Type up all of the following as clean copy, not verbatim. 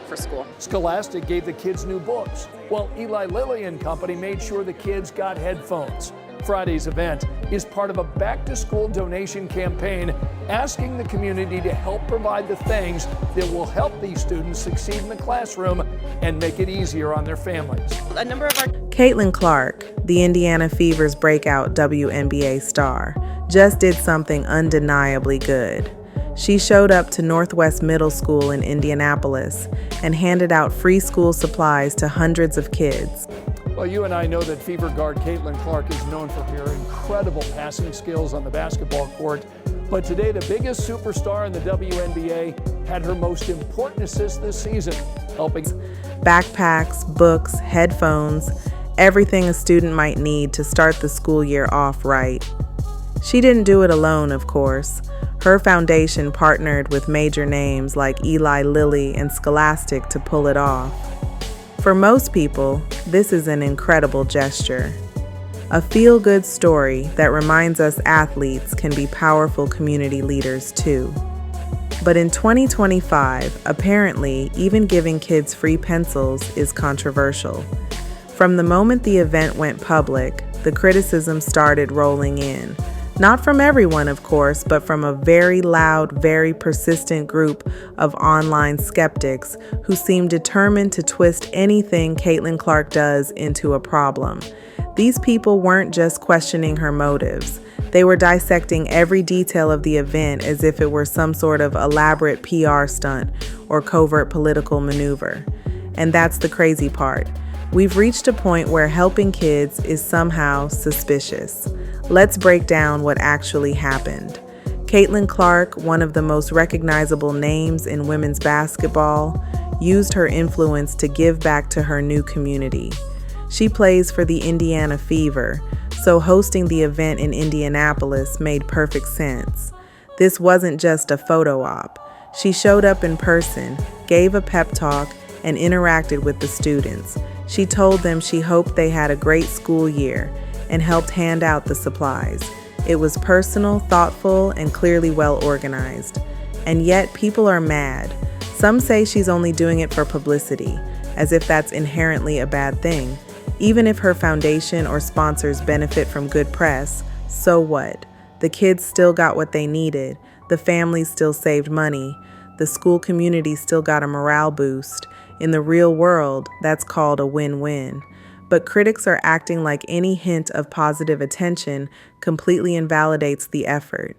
for school. Scholastic gave the kids new books, while Eli Lilly and Company made sure the kids got headphones. Friday's event is part of a back-to-school donation campaign asking the community to help provide the things that will help these students succeed in the classroom and make it easier on their families. A number of our Caitlin Clark, the Indiana Fever's breakout WNBA star, just did something undeniably good. She showed up to Northwest Middle School in Indianapolis and handed out free school supplies to hundreds of kids. Well, you and I know that Fever guard Caitlin Clark is known for her incredible passing skills on the basketball court. But today, the biggest superstar in the WNBA had her most important assist this season, helping backpacks, books, headphones, everything a student might need to start the school year off right. She didn't do it alone, of course. Her foundation partnered with major names like Eli Lilly and Scholastic to pull it off. For most people, this is an incredible gesture. A feel-good story that reminds us athletes can be powerful community leaders too. But in 2025, apparently, even giving kids free pencils is controversial. From the moment the event went public, the criticism started rolling in. Not from everyone, of course, but from a very loud, very persistent group of online skeptics who seem determined to twist anything Caitlin Clark does into a problem. These people weren't just questioning her motives. They were dissecting every detail of the event as if it were some sort of elaborate PR stunt or covert political maneuver. And that's the crazy part. We've reached a point where helping kids is somehow suspicious. Let's break down what actually happened. Caitlin Clark, one of the most recognizable names in women's basketball, used her influence to give back to her new community. She plays for the Indiana Fever, so hosting the event in Indianapolis made perfect sense. This wasn't just a photo op. She showed up in person, gave a pep talk, and interacted with the students. She told them she hoped they had a great school year and helped hand out the supplies. It was personal, thoughtful, and clearly well organized. And yet people are mad. Some say she's only doing it for publicity, as if that's inherently a bad thing. Even if her foundation or sponsors benefit from good press, so what? The kids still got what they needed. The families still saved money. The school community still got a morale boost. In the real world, that's called a win-win. But critics are acting like any hint of positive attention completely invalidates the effort.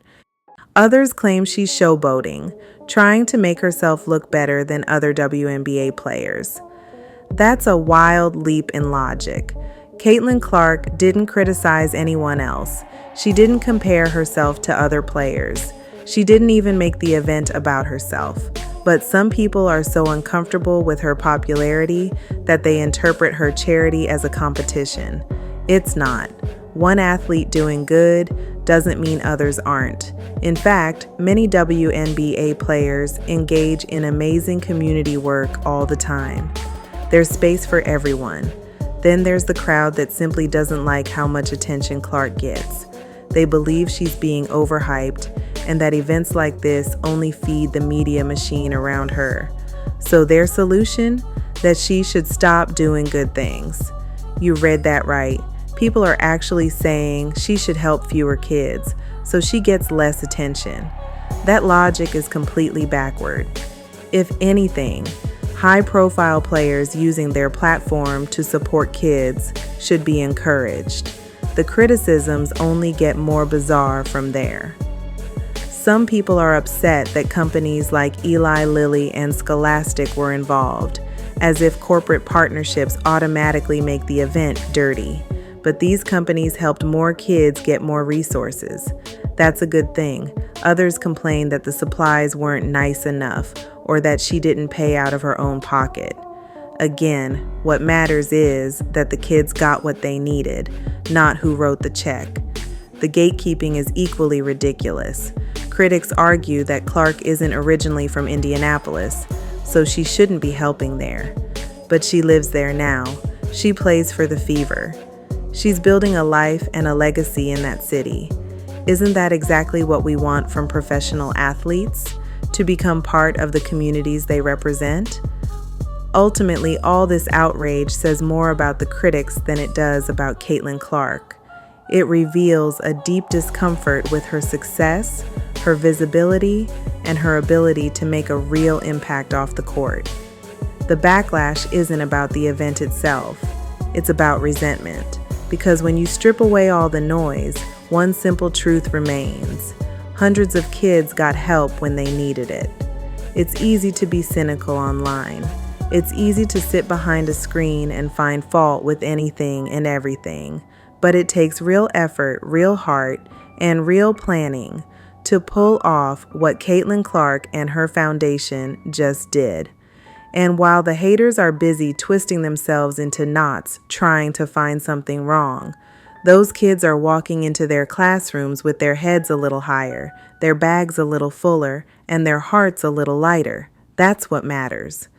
Others claim she's showboating, trying to make herself look better than other WNBA players. That's a wild leap in logic. Caitlin Clark didn't criticize anyone else. She didn't compare herself to other players. She didn't even make the event about herself. But some people are so uncomfortable with her popularity that they interpret her charity as a competition. It's not. One athlete doing good doesn't mean others aren't. In fact, many WNBA players engage in amazing community work all the time. There's space for everyone. Then there's the crowd that simply doesn't like how much attention Clark gets. They believe she's being overhyped and that events like this only feed the media machine around her. So their solution? That she should stop doing good things. You read that right. People are actually saying she should help fewer kids, so she gets less attention. That logic is completely backward. If anything, high-profile players using their platform to support kids should be encouraged. The criticisms only get more bizarre from there. Some people are upset that companies like Eli Lilly and Scholastic were involved, as if corporate partnerships automatically make the event dirty. But these companies helped more kids get more resources. That's a good thing. Others complain that the supplies weren't nice enough or that she didn't pay out of her own pocket. Again, what matters is that the kids got what they needed, not who wrote the check. The gatekeeping is equally ridiculous. Critics argue that Clark isn't originally from Indianapolis, so she shouldn't be helping there. But she lives there now. She plays for the Fever. She's building a life and a legacy in that city. Isn't that exactly what we want from professional athletes? To become part of the communities they represent? Ultimately, all this outrage says more about the critics than it does about Caitlin Clark. It reveals a deep discomfort with her success, her visibility, and her ability to make a real impact off the court. The backlash isn't about the event itself, it's about resentment. Because when you strip away all the noise, one simple truth remains. Hundreds of kids got help when they needed it. It's easy to be cynical online. It's easy to sit behind a screen and find fault with anything and everything. But it takes real effort, real heart, and real planning to pull off what Caitlin Clark and her foundation just did. And while the haters are busy twisting themselves into knots trying to find something wrong, those kids are walking into their classrooms with their heads a little higher, their bags a little fuller, and their hearts a little lighter. That's what matters.